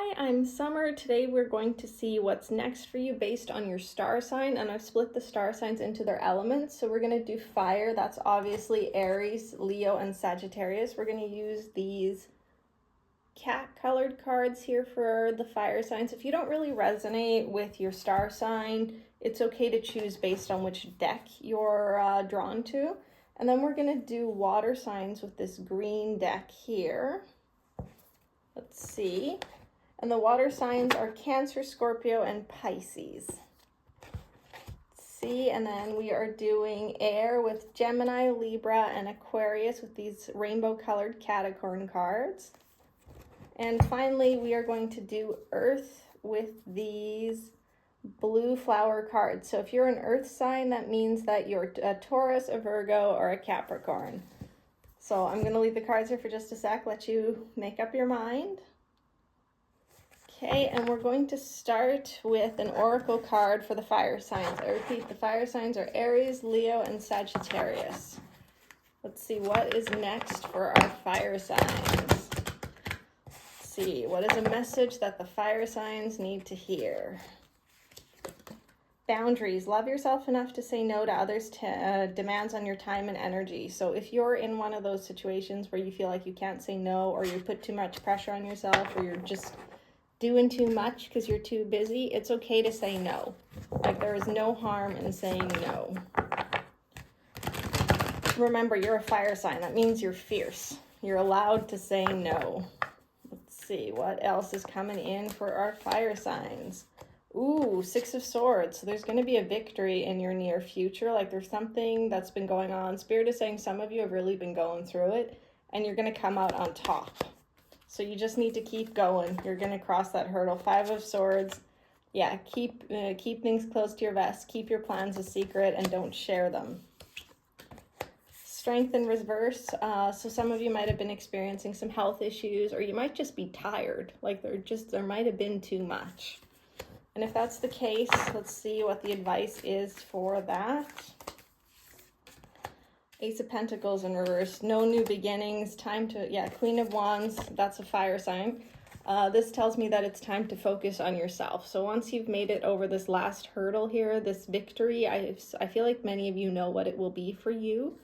Hi, I'm Summer. Today we're going to see what's next for you based on your star sign, and I've split the star signs into their elements. So we're going to do fire. That's obviously Aries, Leo, and Sagittarius. We're going to use these cat-colored cards here for the fire signs. If you don't really resonate with your star sign, it's okay to choose based on which deck you're drawn to. And then we're going to do water signs with this green deck here. Let's see. And the water signs are Cancer, Scorpio, and Pisces. Let's see, and then we are doing air with Gemini, Libra, and Aquarius with these rainbow-colored Capricorn cards. And finally, we are going to do earth with these blue flower cards. So if you're an earth sign, that means that you're a Taurus, a Virgo, or a Capricorn. So I'm going to leave the cards here for just a sec, let you make up your mind. Okay, and we're going to start with an oracle card for the fire signs. I repeat, the fire signs are Aries, Leo, and Sagittarius. Let's see what is next for our fire signs. Let's see, what is a message that the fire signs need to hear? Boundaries. Love yourself enough to say no to others' demands on your time and energy. So if you're in one of those situations where you feel like you can't say no, or you put too much pressure on yourself, or you're just doing too much because you're too busy, it's okay to say no. Like, there is no harm in saying no. Remember, you're a fire sign. That means you're fierce. You're allowed to say no. Let's see, what else is coming in for our fire signs? Ooh, Six of Swords. So there's going to be a victory in your near future. Like, there's something that's been going on. Spirit is saying some of you have really been going through it, and you're going to come out on top. So you just need to keep going. You're going to cross that hurdle. Five of Swords. Yeah, keep things close to your vest. Keep your plans a secret and don't share them. Strength in reverse. So some of you might have been experiencing some health issues, or you might just be tired. Like, there might have been too much. And if that's the case, let's see what the advice is for that. Ace of Pentacles in reverse, no new beginnings, time to, Queen of Wands, that's a fire sign. This tells me that it's time to focus on yourself. So once you've made it over this last hurdle here, this victory, I feel like many of you know what it will be for you.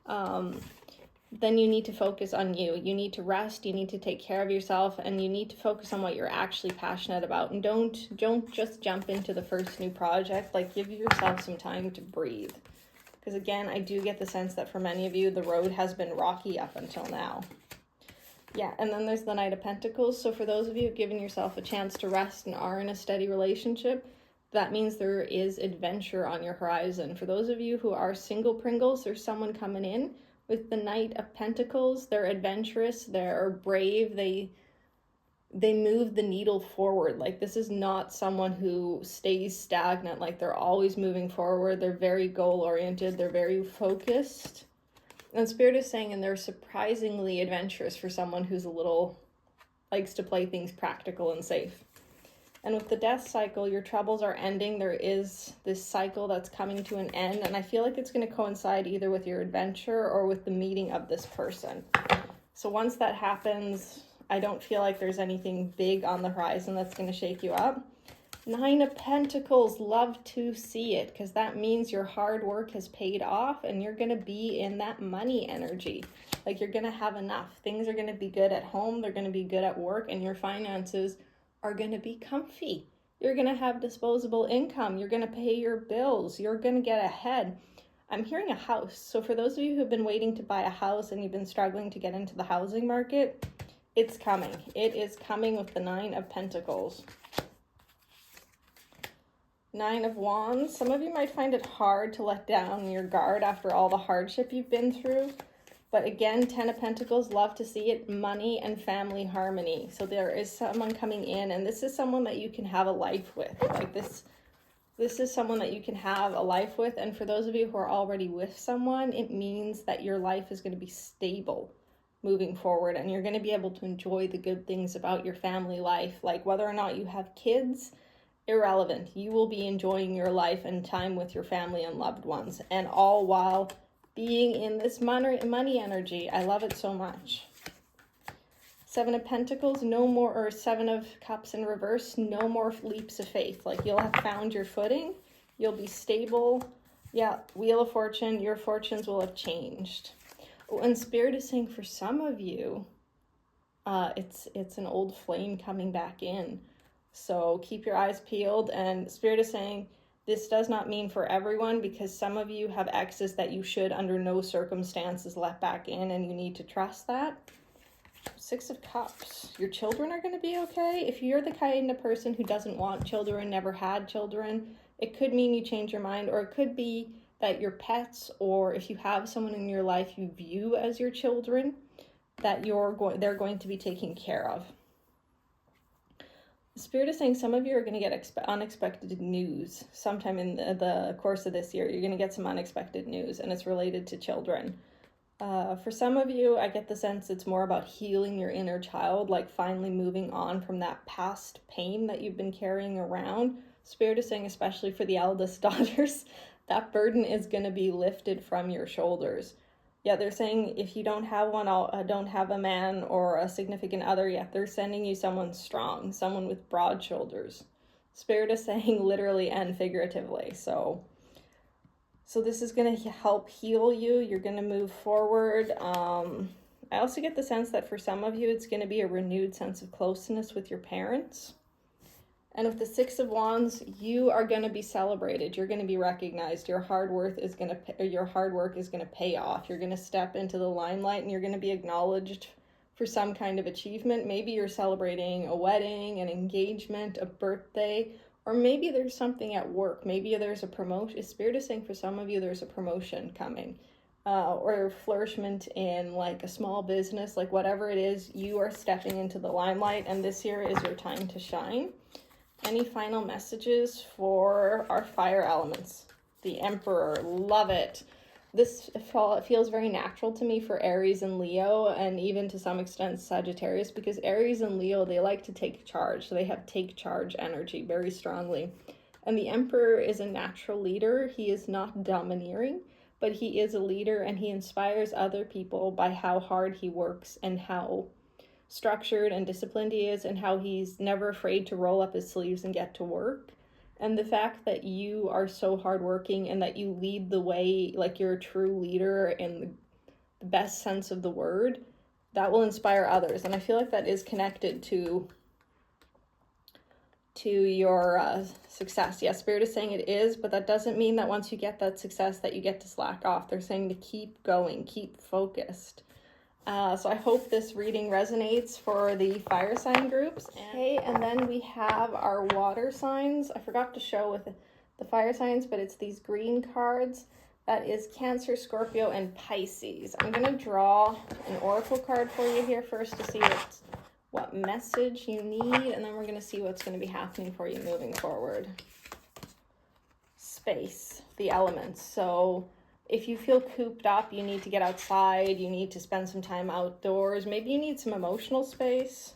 Then you need to focus on you. You need to rest, you need to take care of yourself, and you need to focus on what you're actually passionate about. And don't just jump into the first new project. Like, give yourself some time to breathe. Because again, I do get the sense that for many of you, the road has been rocky up until now. Yeah, and then there's the Knight of Pentacles. So for those of you who've given yourself a chance to rest and are in a steady relationship, that means there is adventure on your horizon. For those of you who are single Pringles, there's someone coming in with the Knight of Pentacles. They're adventurous, they're brave, they move the needle forward. Like, this is not someone who stays stagnant. Like, they're always moving forward. They're very goal-oriented. They're very focused. And Spirit is saying, and they're surprisingly adventurous for someone who's a little, likes to play things practical and safe. And with the death cycle, your troubles are ending. There is this cycle that's coming to an end. And I feel like it's going to coincide either with your adventure or with the meeting of this person. So once that happens, I don't feel like there's anything big on the horizon that's going to shake you up. Nine of Pentacles, love to see it, because that means your hard work has paid off and you're going to be in that money energy. Like, you're going to have enough. Things are going to be good at home. They're going to be good at work, and your finances are going to be comfy. You're going to have disposable income. You're going to pay your bills. You're going to get ahead. I'm hearing a house. So for those of you who've been waiting to buy a house and you've been struggling to get into the housing market, it's coming. It is coming with the Nine of Pentacles. Nine of Wands. Some of you might find it hard to let down your guard after all the hardship you've been through. But again, Ten of Pentacles, love to see it. Money and family harmony. So there is someone coming in, and this is someone that you can have a life with. Like, this is someone that you can have a life with. And for those of you who are already with someone, it means that your life is going to be stable moving forward, and you're going to be able to enjoy the good things about your family life. Like, whether or not you have kids, irrelevant. You will be enjoying your life and time with your family and loved ones, and all while being in this money energy. I love it so much. Seven of Pentacles, no more, or Seven of Cups in reverse, no more leaps of faith. Like, you'll have found your footing. You'll be stable. Yeah, Wheel of Fortune, your fortunes will have changed. Oh, and Spirit is saying for some of you, it's an old flame coming back in. So keep your eyes peeled. And Spirit is saying this does not mean for everyone, because some of you have exes that you should under no circumstances let back in, and you need to trust that. Six of Cups. Your children are going to be okay. If you're the kind of person who doesn't want children, never had children, it could mean you change your mind, or it could be that your pets, or if you have someone in your life you view as your children, that they're going to be taken care of. The Spirit is saying some of you are going to get unexpected news sometime in the course of this year. You're going to get some unexpected news, and it's related to children. For some of you, I get the sense it's more about healing your inner child, like finally moving on from that past pain that you've been carrying around. Spirit is saying, especially for the eldest daughters, that burden is going to be lifted from your shoulders. Yeah, they're saying if you don't have one, don't have a man or a significant other yet, they're sending you someone strong, someone with broad shoulders. Spirit is saying literally and figuratively. So this is going to help heal you. You're going to move forward. I also get the sense that for some of you, it's going to be a renewed sense of closeness with your parents. And with the Six of Wands, you are going to be celebrated. You're going to be recognized. Your hard work is going to pay off. You're going to step into the limelight, and you're going to be acknowledged for some kind of achievement. Maybe you're celebrating a wedding, an engagement, a birthday, or maybe there's something at work. Maybe there's a promotion. Spirit is saying for some of you, there's a promotion coming, or flourishment in like a small business, like whatever it is, you are stepping into the limelight, and this year is your time to shine. Any final messages for our fire elements? The Emperor, love it. This feels very natural to me for Aries and Leo, and even to some extent Sagittarius, because Aries and Leo, they like to take charge. So they have take charge energy very strongly. And the Emperor is a natural leader. He is not domineering, but he is a leader, and he inspires other people by how hard he works and how structured and disciplined he is, and how he's never afraid to roll up his sleeves and get to work. And the fact that you are so hardworking and that you lead the way, like you're a true leader in the best sense of the word, that will inspire others. And I feel like that is connected to your success. Yes, Spirit is saying it is, but that doesn't mean that once you get that success that you get to slack off. They're saying to keep going, keep focused. So I hope this reading resonates for the fire sign groups. Okay, and then we have our water signs. I forgot to show with the fire signs, but it's these green cards. That is Cancer, Scorpio, and Pisces. I'm going to draw an oracle card for you here first to see what message you need, and then we're going to see what's going to be happening for you moving forward. Space, the elements. So if you feel cooped up, you need to get outside, you need to spend some time outdoors, maybe you need some emotional space.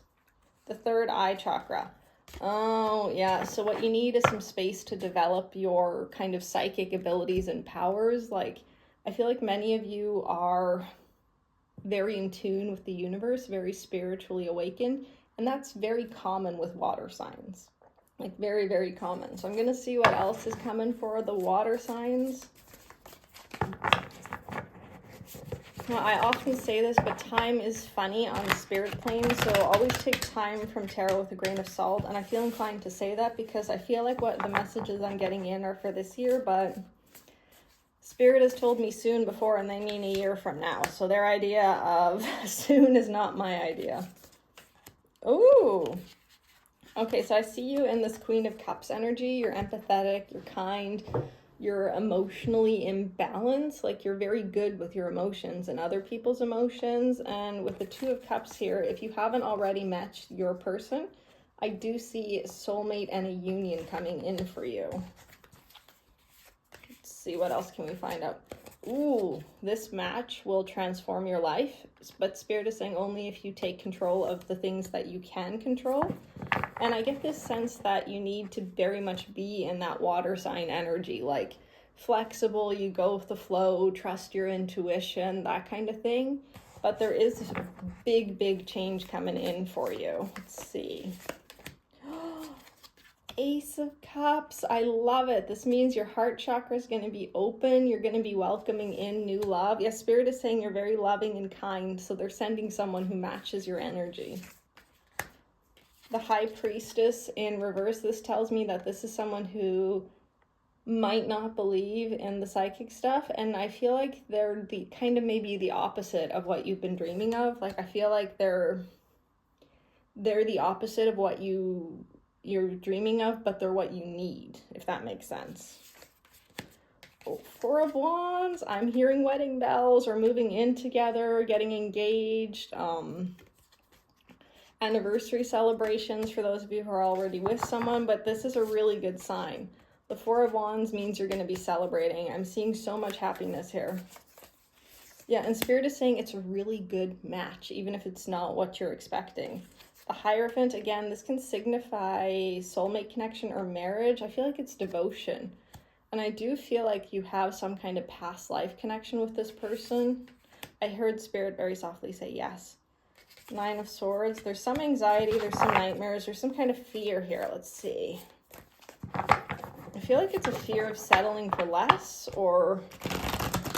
The third eye chakra. Oh, yeah, so what you need is some space to develop your kind of psychic abilities and powers. Like, I feel like many of you are very in tune with the universe, very spiritually awakened, and that's very common with water signs. Like, very, very common. So I'm going to see what else is coming for the water signs. Now, I often say this, but time is funny on the spirit plane, so always take time from tarot with a grain of salt. And I feel inclined to say that because I feel like what the messages I'm getting in are for this year, but Spirit has told me soon before, and they mean a year from now. So their idea of soon is not my idea. Ooh. Okay, so I see you in this Queen of Cups energy. You're empathetic, you're kind, you're emotionally imbalanced, like you're very good with your emotions and other people's emotions. And with the Two of Cups here, if you haven't already met your person, I do see a soulmate and a union coming in for you. Let's see, what else can we find out? Ooh, this match will transform your life, but Spirit is saying only if you take control of the things that you can control. And I get this sense that you need to very much be in that water sign energy, like flexible, you go with the flow, trust your intuition, that kind of thing. But there is a big, big change coming in for you. Let's see. Ace of Cups. I love it. This means your heart chakra is going to be open. You're going to be welcoming in new love. Yes, Spirit is saying you're very loving and kind. So they're sending someone who matches your energy. The High Priestess in reverse. This tells me that this is someone who might not believe in the psychic stuff, and I feel like they're the kind of maybe the opposite of what you've been dreaming of. Like, I feel like they're the opposite of what you're dreaming of, but they're what you need, if that makes sense. Oh, Four of Wands. I'm hearing wedding bells, or moving in together, getting engaged, anniversary celebrations for those of you who are already with someone, but this is a really good sign. The Four of Wands means you're going to be celebrating. I'm seeing so much happiness here. Yeah, and Spirit is saying it's a really good match, even if it's not what you're expecting. The Hierophant, again, this can signify soulmate connection or marriage. I feel like it's devotion. And I do feel like you have some kind of past life connection with this person. I heard Spirit very softly say yes. Nine of Swords. There's some anxiety, there's some nightmares, there's some kind of fear here. Let's see. I feel like it's a fear of settling for less or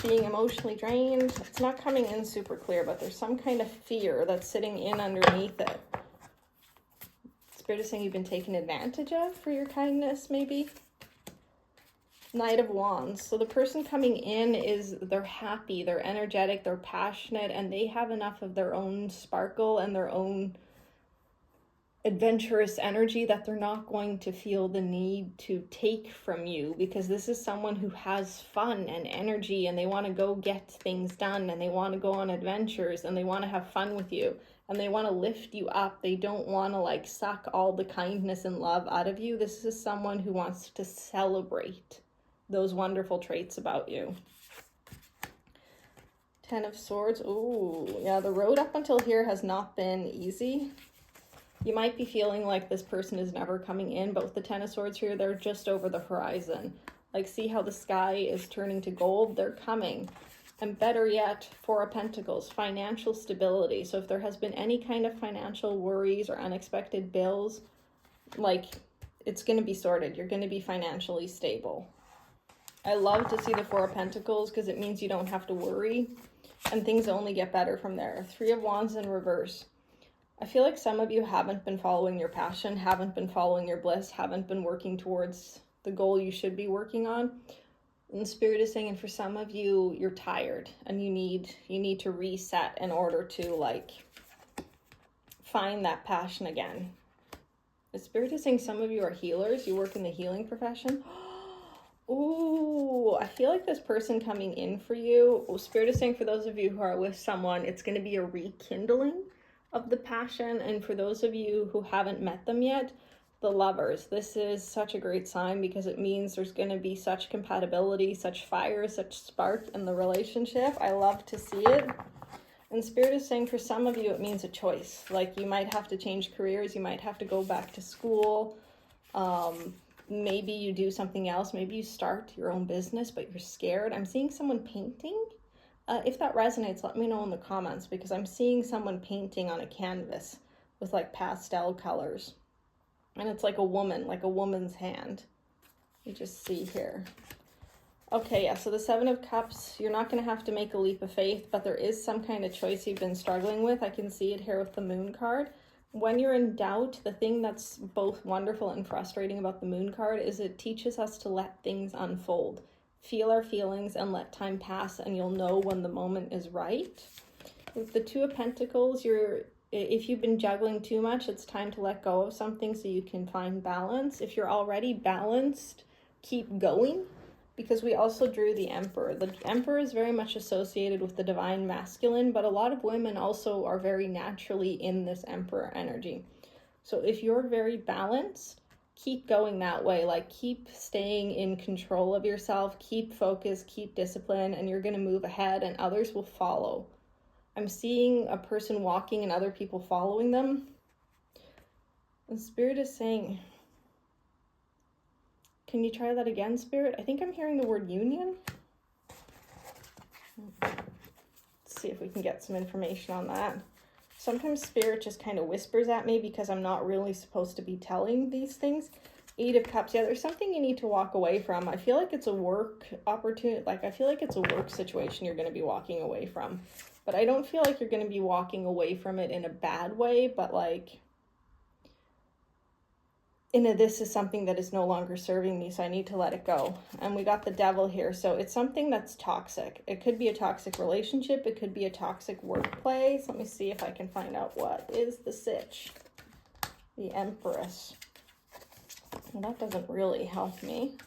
being emotionally drained. It's not coming in super clear, but there's some kind of fear that's sitting in underneath it. Spirit is saying you've been taken advantage of for your kindness, maybe. Knight of Wands. So the person coming in they're happy, they're energetic, they're passionate, and they have enough of their own sparkle and their own adventurous energy that they're not going to feel the need to take from you, because this is someone who has fun and energy, and they want to go get things done, and they want to go on adventures, and they want to have fun with you, and they want to lift you up. They don't want to like suck all the kindness and love out of you. This is someone who wants to celebrate those wonderful traits about you. Ten of Swords. Ooh, yeah, the road up until here has not been easy. You might be feeling like this person is never coming in, but with the Ten of Swords here, they're just over the horizon. Like, see how the sky is turning to gold? They're coming. And better yet, Four of Pentacles, financial stability. So if there has been any kind of financial worries or unexpected bills, like, it's going to be sorted. You're going to be financially stable. I love to see the Four of Pentacles because it means you don't have to worry, and things only get better from there. Three of Wands in reverse. I feel like some of you haven't been following your passion, haven't been following your bliss, haven't been working towards the goal you should be working on. And Spirit is saying, and for some of you, you're tired and you need to reset in order to like find that passion again. The Spirit is saying some of you are healers. You work in the healing profession. Ooh, I feel like this person coming in for you, Spirit is saying for those of you who are with someone, it's going to be a rekindling of the passion. And for those of you who haven't met them yet, the Lovers, this is such a great sign because it means there's going to be such compatibility, such fire, such spark in the relationship. I love to see it. And Spirit is saying for some of you, it means a choice. Like, you might have to change careers, you might have to go back to school, maybe you do something else, maybe you start your own business, but you're scared. I'm seeing someone painting. If that resonates, let me know in the comments, because I'm seeing someone painting on a canvas with like pastel colors. And it's like a woman, like a woman's hand. You just see here. Okay, yeah, so the Seven of Cups, you're not going to have to make a leap of faith, but there is some kind of choice you've been struggling with. I can see it here with the Moon card. When you're in doubt, the thing that's both wonderful and frustrating about the Moon card is it teaches us to let things unfold. Feel our feelings and let time pass, and you'll know when the moment is right. With the Two of Pentacles, if you've been juggling too much, it's time to let go of something so you can find balance. If you're already balanced, keep going, because we also drew the Emperor. The Emperor is very much associated with the divine masculine, but a lot of women also are very naturally in this Emperor energy. So if you're very balanced, keep going that way. Like, keep staying in control of yourself, keep focus, keep discipline, and you're going to move ahead and others will follow. I'm seeing a person walking and other people following them. And Spirit is saying, can you try that again, Spirit? I think I'm hearing the word union. Let's Let's see if we can get some information on that. Sometimes Spirit just kind of whispers at me because I'm not really supposed to be telling these things. 8 of Cups. Yeah, there's something you need to walk away from. I feel like it's a work opportunity. Like, I feel like it's a work situation you're going to be walking away from. But I don't feel like you're going to be walking away from it in a bad way, but like, this is something that is no longer serving me, so I need to let it go. And we got the Devil here, so it's something that's toxic. It could be a toxic relationship. It could be a toxic workplace. Let me see if I can find out what is the sitch. The Empress. Well, that doesn't really help me.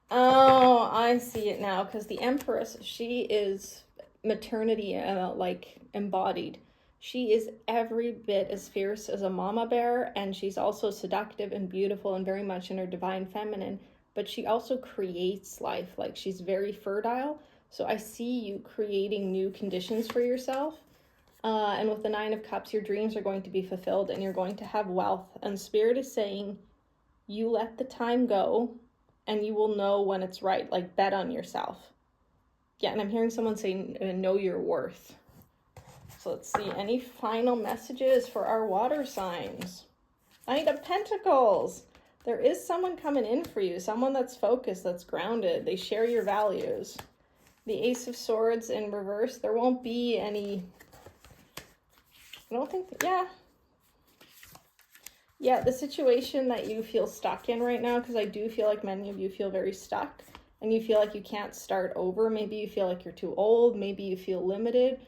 Oh, I see it now, because the Empress, she is maternity, like, embodied. She is every bit as fierce as a mama bear, and she's also seductive and beautiful and very much in her divine feminine, but she also creates life. Like, she's very fertile. So I see you creating new conditions for yourself. And with the 9 of Cups, your dreams are going to be fulfilled and you're going to have wealth. And Spirit is saying, you let the time go and you will know when it's right. Like, bet on yourself. Yeah, and I'm hearing someone say, know your worth. So let's see, any final messages for our water signs? 9 of Pentacles. There is someone coming in for you, someone that's focused, that's grounded. They share your values. The Ace of Swords in reverse. There won't be any, I don't think, yeah, the situation that you feel stuck in right now, because I do feel like many of you feel very stuck and you feel like you can't start over. Maybe you feel like you're too old. Maybe you feel limited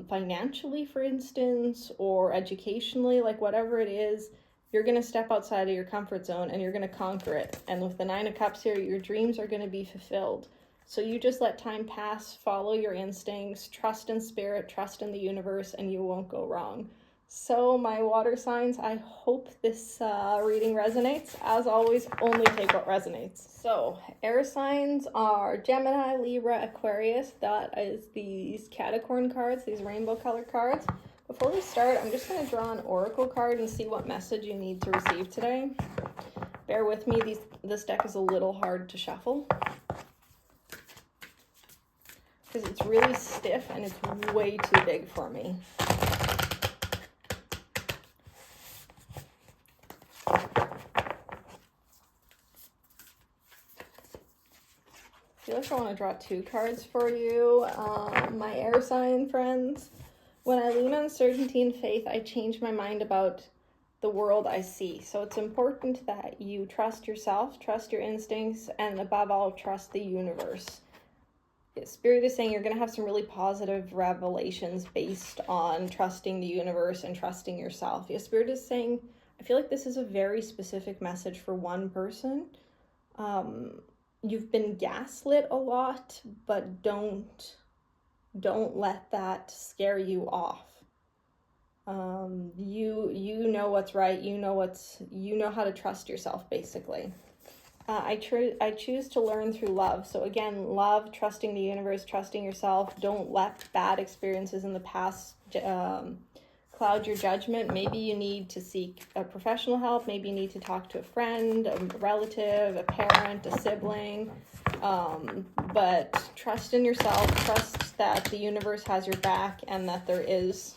financially, for instance, or educationally, like whatever it is, you're going to step outside of your comfort zone and you're going to conquer it. And with the 9 of Cups here, your dreams are going to be fulfilled. So you just let time pass, follow your instincts, trust in Spirit, trust in the universe, and you won't go wrong. So my water signs, I hope this reading resonates. As always, only take what resonates. So air signs are Gemini, Libra, Aquarius. That is these Capricorn cards, these rainbow color cards. Before we start, I'm just going to draw an oracle card and see what message you need to receive today. Bear with me, this deck is a little hard to shuffle because it's really stiff and it's way too big for me. I feel like I want to draw 2 cards for you, my air sign friends. When I lean on certainty and faith, I change my mind about the world I see. So it's important that you trust yourself, trust your instincts, and above all, trust the universe. Spirit is saying you're going to have some really positive revelations based on trusting the universe and trusting yourself. Spirit is saying, I feel like this is a very specific message for one person. You've been gaslit a lot, but don't let that scare you off. You know what's right. You know how to trust yourself, basically. I choose to learn through love. So again, love, trusting the universe, trusting yourself. Don't let bad experiences in the past cloud your judgment. Maybe you need to seek a professional help. Maybe you need to talk to a friend, a relative, a parent, a sibling. But trust in yourself. Trust that the universe has your back and that there is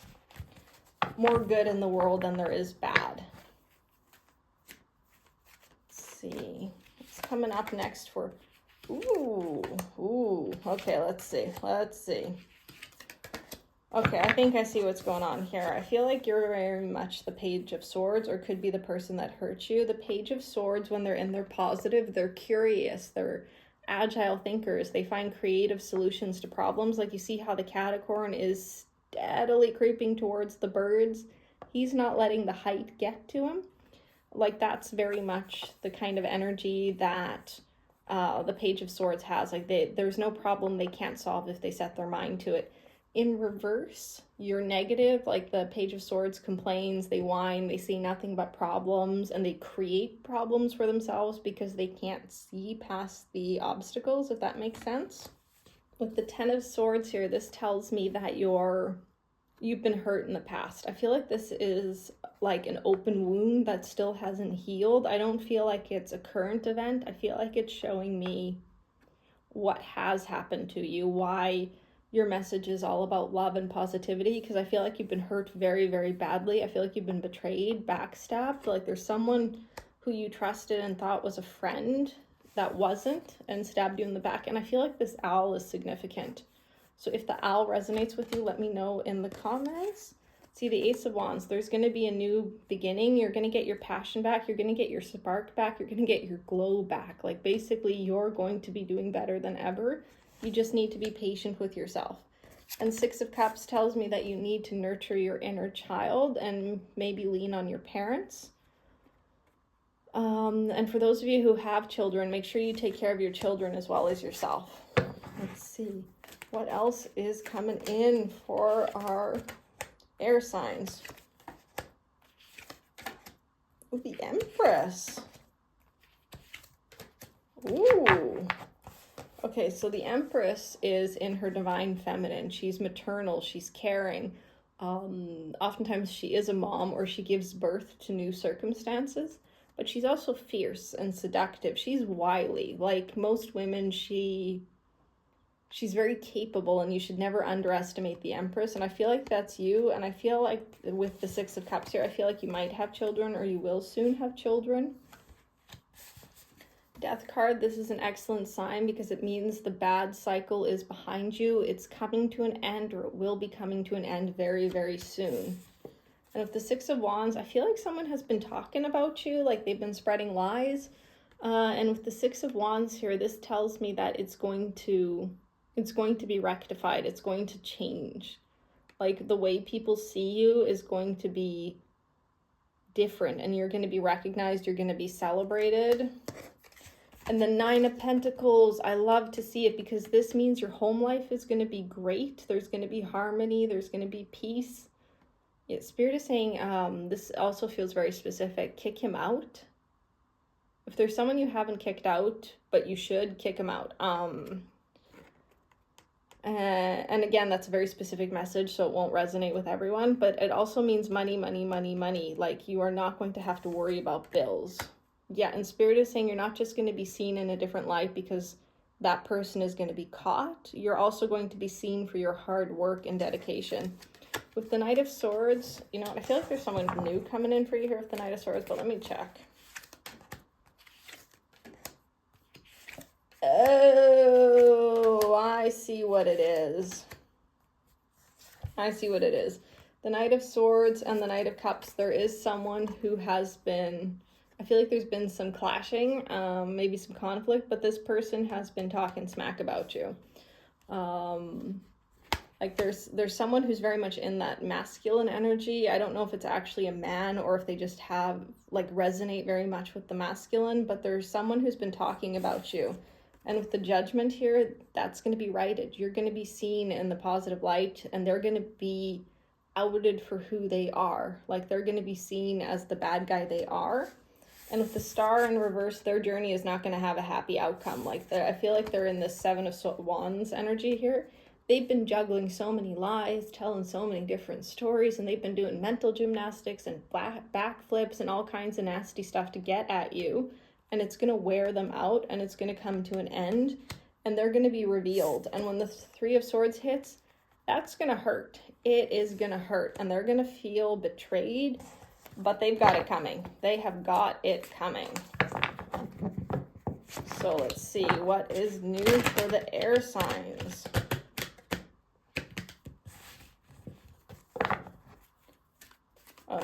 more good in the world than there is bad. Let's see. What's coming up next for... Ooh. Okay, let's see. Okay, I think I see what's going on here. I feel like you're very much the Page of Swords, or could be the person that hurt you. The Page of Swords, when they're in their positive, they're curious, they're agile thinkers. They find creative solutions to problems. Like, you see how the Capricorn is steadily creeping towards the birds. He's not letting the height get to him. Like, that's very much the kind of energy that the Page of Swords has. Like, there's no problem they can't solve if they set their mind to it. In reverse, you're negative, like the Page of Swords complains, they whine, they see nothing but problems, and they create problems for themselves because they can't see past the obstacles, if that makes sense. With the 10 of Swords here, this tells me that you've been hurt in the past. I feel like this is like an open wound that still hasn't healed. I don't feel like it's a current event. I feel like it's showing me what has happened to you, why your message is all about love and positivity, because I feel like you've been hurt very, very badly. I feel like you've been betrayed, backstabbed. Like there's someone who you trusted and thought was a friend that wasn't, and stabbed you in the back. And I feel like this owl is significant. So if the owl resonates with you, let me know in the comments. See, the Ace of Wands, there's going to be a new beginning. You're going to get your passion back. You're going to get your spark back. You're going to get your glow back. Like basically you're going to be doing better than ever. You just need to be patient with yourself. And Six of Cups tells me that you need to nurture your inner child and maybe lean on your parents. And for those of you who have children, make sure you take care of your children as well as yourself. Let's see. What else is coming in for our air signs? Ooh, the Empress. Ooh. Okay, so the Empress is in her divine feminine. She's maternal, she's caring. Oftentimes she is a mom, or she gives birth to new circumstances, but she's also fierce and seductive. She's wily. Like most women, she's very capable, and you should never underestimate the Empress. And I feel like that's you. And I feel like with the Six of Cups here, I feel like you might have children, or you will soon have children. Death card, this is an excellent sign because it means the bad cycle is behind you. It's coming to an end, or it will be coming to an end very, very soon. And with the Six of Wands, I feel like someone has been talking about you, like they've been spreading lies. And with the Six of Wands here, this tells me that it's going to be rectified. It's going to change. Like the way people see you is going to be different, and you're going to be recognized. You're going to be celebrated. And the Nine of Pentacles, I love to see it because this means your home life is going to be great. There's going to be harmony. There's going to be peace. Yeah, Spirit is saying, this also feels very specific. Kick him out. If there's someone you haven't kicked out, but you should, kick him out. And again, that's a very specific message, so it won't resonate with everyone. But it also means money, money, money, money. Like you are not going to have to worry about bills. Yeah, and Spirit is saying you're not just going to be seen in a different light because that person is going to be caught. You're also going to be seen for your hard work and dedication. With the Knight of Swords, you know, I feel like there's someone new coming in for you here with the Knight of Swords, but let me check. Oh, I see what it is. I see what it is. The Knight of Swords and the Knight of Cups, there is someone who has been, I feel like there's been some clashing, maybe some conflict, but this person has been talking smack about you. Like there's someone who's very much in that masculine energy. I don't know if it's actually a man or if they just have, like, resonate very much with the masculine, but there's someone who's been talking about you. And with the Judgment here, that's going to be righted. You're going to be seen in the positive light, and they're going to be outed for who they are. Like they're going to be seen as the bad guy they are. And with the Star in reverse, their journey is not going to have a happy outcome. Like I feel like they're in this Seven of Wands energy here. They've been juggling so many lies, telling so many different stories, and they've been doing mental gymnastics and backflips and all kinds of nasty stuff to get at you. And it's going to wear them out, and it's going to come to an end, and they're going to be revealed. And when the Three of Swords hits, that's going to hurt. It is going to hurt, and they're going to feel betrayed, but they've got it coming. They have got it coming. So let's see what is new for the air signs.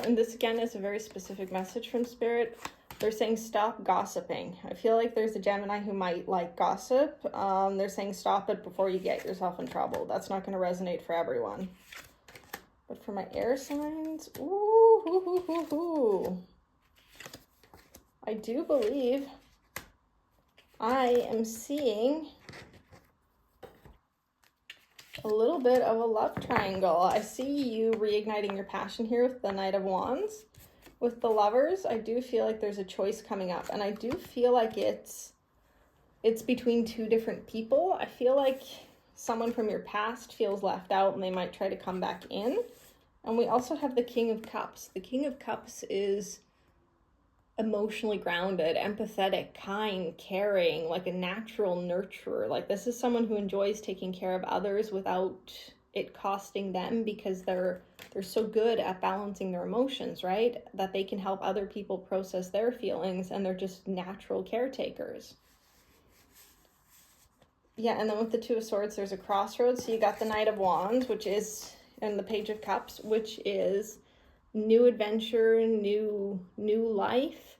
And this again is a very specific message from Spirit. They're saying stop gossiping. I feel like there's a Gemini who might like gossip. They're saying stop it before you get yourself in trouble. That's not going to resonate for everyone. But for my air signs, I do believe I am seeing a little bit of a love triangle. I see you reigniting your passion here with the Knight of Wands. With the Lovers, I do feel like there's a choice coming up, and I do feel like it's between two different people. I feel like someone from your past feels left out, and they might try to come back in. And we also have the King of Cups. The King of Cups is emotionally grounded, empathetic, kind, caring, like a natural nurturer. Like this is someone who enjoys taking care of others without it costing them, because they're so good at balancing their emotions, right? That they can help other people process their feelings, and they're just natural caretakers. Yeah, and then with the Two of Swords, there's a crossroads. So you got the Knight of Wands, which is, and the Page of Cups, which is new adventure, new life.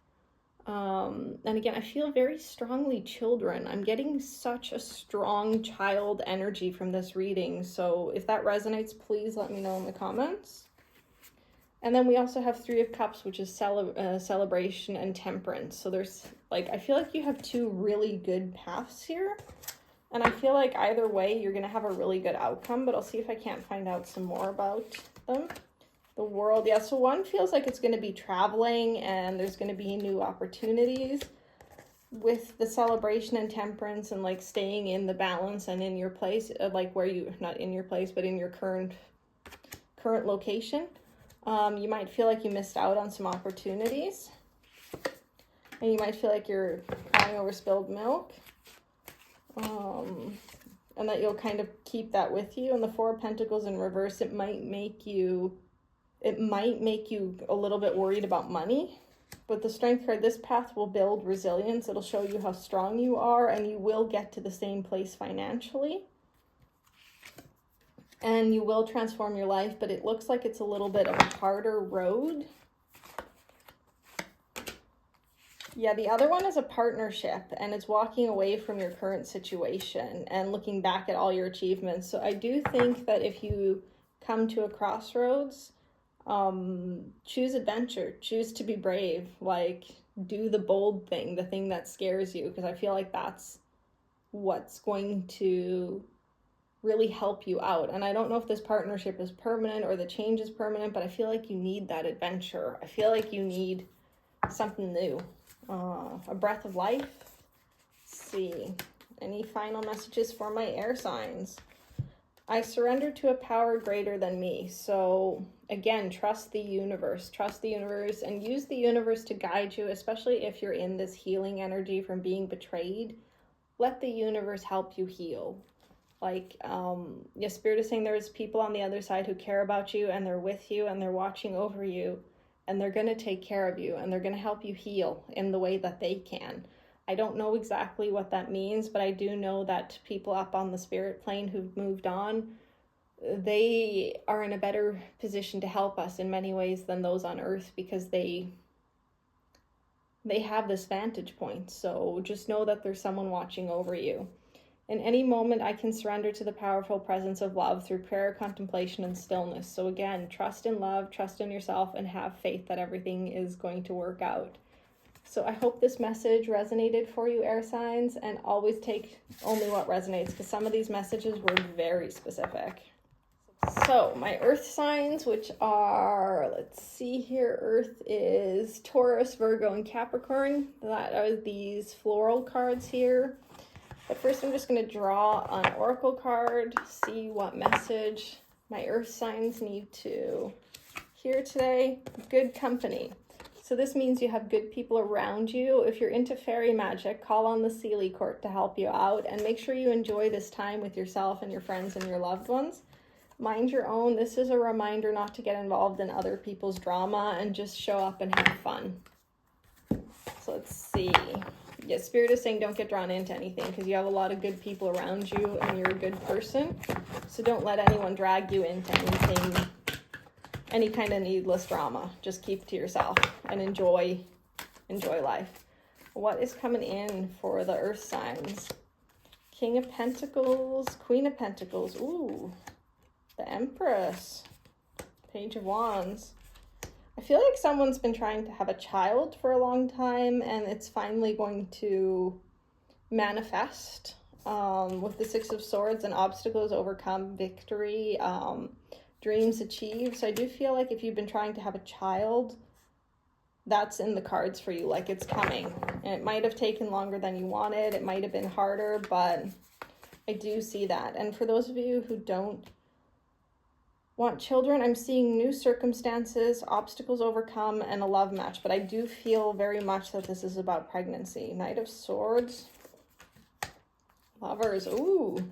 And again, I feel very strongly children. I'm getting such a strong child energy from this reading. So if that resonates, please let me know in the comments. And then we also have Three of Cups, which is celebration and temperance. So there's like, I feel like you have two really good paths here. And I feel like either way, you're going to have a really good outcome, but I'll see if I can't find out some more about them. The World, yeah, so one feels like it's going to be traveling, and there's going to be new opportunities with the celebration and temperance, and like staying in the balance and in your place, like where you, not in your place, but in your current location. You might feel like you missed out on some opportunities, and you might feel like you're crying over spilled milk. And that you'll kind of keep that with you. And the Four of Pentacles in reverse, it might make you a little bit worried about money. But the Strength card, this path will build resilience. It'll show you how strong you are, and you will get to the same place financially. And you will transform your life, but it looks like it's a little bit of a harder road. Yeah, the other one is a partnership, and it's walking away from your current situation and looking back at all your achievements. So I do think that if you come to a crossroads, choose adventure, choose to be brave, like do the bold thing, the thing that scares you, because I feel like that's what's going to really help you out. And I don't know if this partnership is permanent or the change is permanent, but I feel like you need that adventure. I feel like you need something new. A breath of life. Let's see. Any final messages for my air signs? I surrender to a power greater than me. So again, trust the universe. Trust the universe and use the universe to guide you, especially if you're in this healing energy from being betrayed. Let the universe help you heal. Like, your Spirit is saying there's people on the other side who care about you, and they're with you, and they're watching over you. And they're going to take care of you, and they're going to help you heal in the way that they can. I don't know exactly what that means, but I do know that people up on the spirit plane who've moved on, they are in a better position to help us in many ways than those on Earth, because they have this vantage point. So just know that there's someone watching over you. In any moment, I can surrender to the powerful presence of love through prayer, contemplation, and stillness. So again, trust in love, trust in yourself, and have faith that everything is going to work out. So I hope this message resonated for you, air signs, and always take only what resonates, because some of these messages were very specific. So my earth signs, which are, let's see here, earth is Taurus, Virgo, and Capricorn. That are these floral cards here. But first I'm just going to draw an oracle card, see what message my earth signs need to hear today. Good company. So this means you have good people around you. If you're into fairy magic, call on the Seelie Court to help you out, and make sure you enjoy this time with yourself and your friends and your loved ones. Mind your own. This is a reminder not to get involved in other people's drama, and just show up and have fun. So let's see. Yeah, Spirit is saying don't get drawn into anything, because you have a lot of good people around you and you're a good person. So don't let anyone drag you into anything, any kind of needless drama. Just keep to yourself and enjoy life. What is coming in for the earth signs? King of Pentacles, Queen of Pentacles. Ooh, the Empress, Page of Wands. I feel like someone's been trying to have a child for a long time, and it's finally going to manifest with the Six of Swords, and obstacles overcome, victory, dreams achieved. So I do feel like if you've been trying to have a child, that's in the cards for you, like it's coming. And it might have taken longer than you wanted. It might have been harder, but I do see that. And for those of you who don't Want children? I'm seeing new circumstances, obstacles overcome, and a love match. But I do feel very much that this is about pregnancy. Knight of Swords. Lovers. Ooh.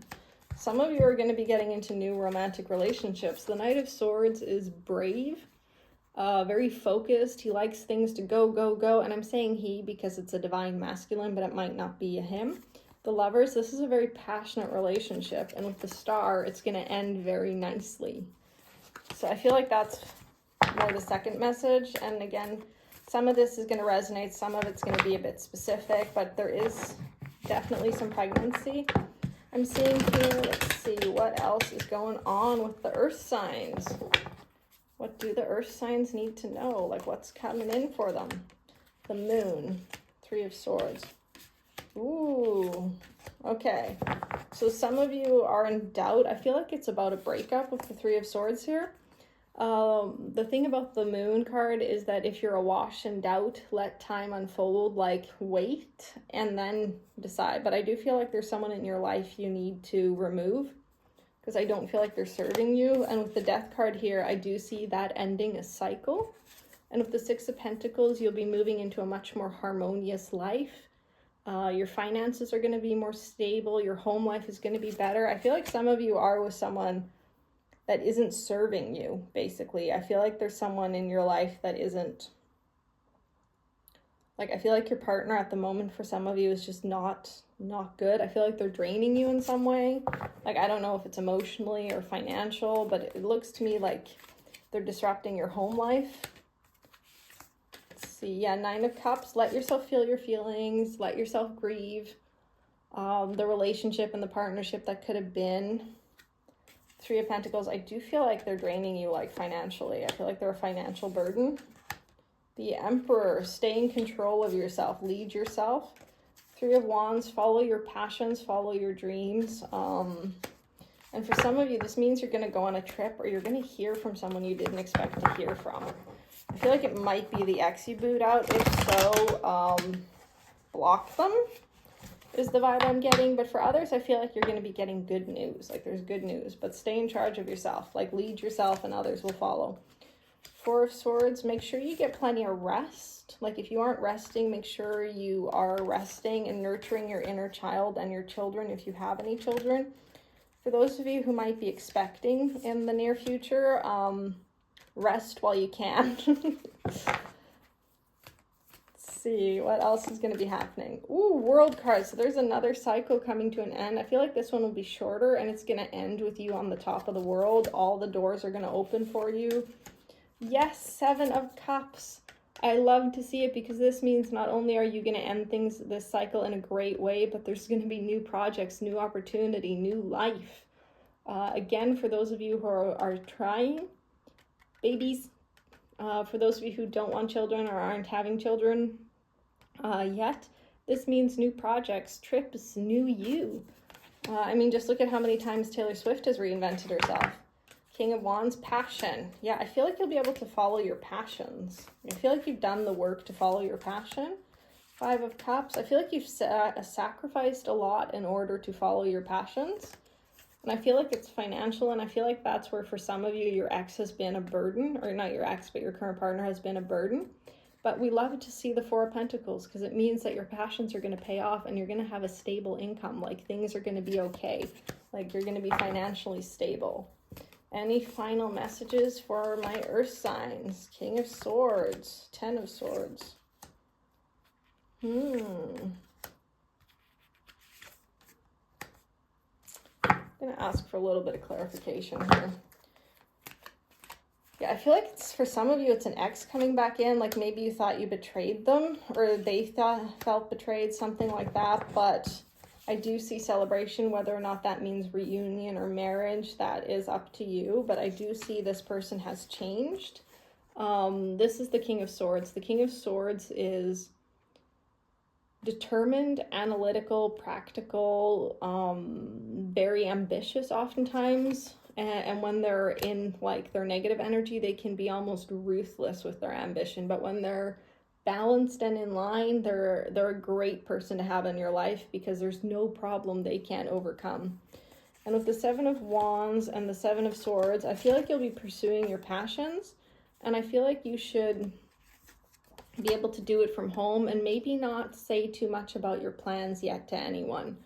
Some of you are going to be getting into new romantic relationships. The Knight of Swords is brave, very focused. He likes things to go, go, go. And I'm saying he because it's a divine masculine, but it might not be a him. The Lovers, this is a very passionate relationship. And with the Star, it's going to end very nicely. So I feel like that's more the second message. And again, some of this is going to resonate. Some of it's going to be a bit specific, but there is definitely some pregnancy I'm seeing here. Let's see what else is going on with the earth signs. What do the earth signs need to know? Like what's coming in for them? The Moon, Three of Swords. Ooh, okay. So some of you are in doubt. I feel like it's about a breakup with the Three of Swords here. The thing about the Moon card is that if you're awash in doubt, let time unfold, like wait and then decide. But I do feel like there's someone in your life you need to remove because I don't feel like they're serving you. And with the Death card here, I do see that ending a cycle. And with the Six of Pentacles, you'll be moving into a much more harmonious life. Your finances are going to be more stable. Your home life is going to be better. I feel like some of you are with someone that isn't serving you, basically. I feel like there's someone in your life that isn't, like, I feel like your partner at the moment for some of you is just not good. I feel like they're draining you in some way. Like, I don't know if it's emotionally or financial, but it looks to me like they're disrupting your home life. Let's see, yeah, Nine of Cups. Let yourself feel your feelings. Let yourself grieve the relationship and the partnership that could have been. Three of Pentacles, I do feel like they're draining you, like, financially. I feel like they're a financial burden. The Emperor, stay in control of yourself. Lead yourself. Three of Wands, follow your passions, follow your dreams. And for some of you, this means you're going to go on a trip or you're going to hear from someone you didn't expect to hear from. I feel like it might be the ex you boot out. If so, block them. Is the vibe I'm getting. But for others, I feel like you're going to be getting good news. Like there's good news, but stay in charge of yourself. Like lead yourself and others will follow. Four of Swords, make sure you get plenty of rest. Like if you aren't resting, make sure you are resting and nurturing your inner child and your children if you have any children. For those of you who might be expecting in the near future, rest while you can. See what else is going to be happening. Ooh, World card. So there's another cycle coming to an end. I feel like this one will be shorter and it's going to end with you on the top of the world. All the doors are going to open for you. Yes, Seven of Cups. I love to see it because this means not only are you going to end things this cycle in a great way, but there's going to be new projects, new opportunity, new life. Again, for those of you who are trying, babies, for those of you who don't want children or aren't having children yet, this means new projects, trips, new you. I mean, just look at how many times Taylor Swift has reinvented herself. King of Wands, passion. Yeah, I feel like you'll be able to follow your passions. I feel like you've done the work to follow your passion. Five of Cups. I feel like you've sacrificed a lot in order to follow your passions. And I feel like it's financial, and I feel like that's where for some of you, your ex has been a burden, or not your ex, but your current partner has been a burden. But we love to see the Four of Pentacles because it means that your passions are going to pay off and you're going to have a stable income. Like things are going to be okay. Like you're going to be financially stable. Any final messages for my earth signs? King of Swords, Ten of Swords. I'm going to ask for a little bit of clarification here. Yeah, I feel like it's for some of you, it's an ex coming back in. Like maybe you thought you betrayed them or they felt betrayed, something like that. But I do see celebration, whether or not that means reunion or marriage, that is up to you. But I do see this person has changed. This is the King of Swords. The King of Swords is determined, analytical, practical, very ambitious oftentimes. And when they're in like their negative energy, they can be almost ruthless with their ambition. But when they're balanced and in line, they're a great person to have in your life because there's no problem they can't overcome. And with the Seven of Wands and the Seven of Swords, I feel like you'll be pursuing your passions. And I feel like you should be able to do it from home and maybe not say too much about your plans yet to anyone.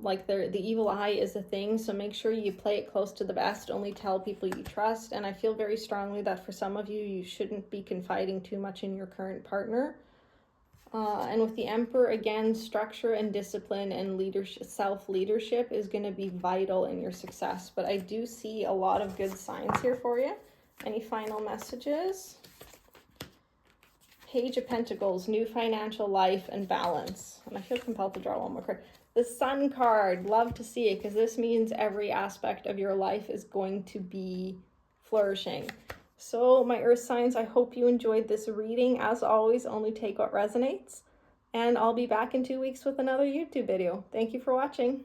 Like the evil eye is a thing, so make sure you play it close to the vest. Only tell people you trust. And I feel very strongly that for some of you, you shouldn't be confiding too much in your current partner. And with the Emperor, again, structure and discipline and leadership, self-leadership is going to be vital in your success. But I do see a lot of good signs here for you. Any final messages? Page of Pentacles, new financial life and balance. And I feel compelled to draw one more card. The Sun card, love to see it, because this means every aspect of your life is going to be flourishing. So my earth signs, I hope you enjoyed this reading. As always, only take what resonates. And I'll be back in 2 weeks with another YouTube video. Thank you for watching.